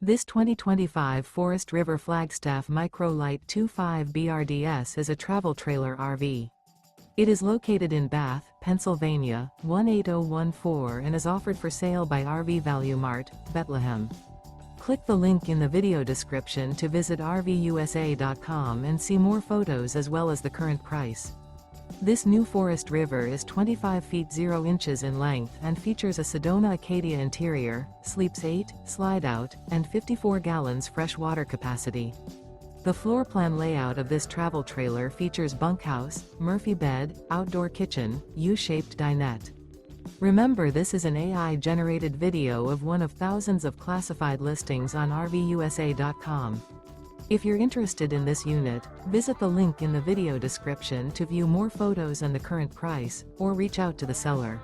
This 2025 Forest River Flagstaff Micro Lite 25 BRDS is a travel trailer RV. It is located in Bath, Pennsylvania, 18014 and is offered for sale by RV Value Mart, Behtlehem. Click the link in the video description to visit RVUSA.com and see more photos as well as the current price. This new Forest River is 25 feet 0 inches in length and features a Sedona-Acadia interior, sleeps 8, Slideout, and 54 gallons fresh water capacity. The floor plan layout of this travel trailer features bunkhouse, Murphy bed, outdoor kitchen, U-shaped dinette. Remember, this is an AI-generated video of one of thousands of classified listings on RVUSA.com. If you're interested in this unit, visit the link in the video description to view more photos and the current price, or reach out to the seller.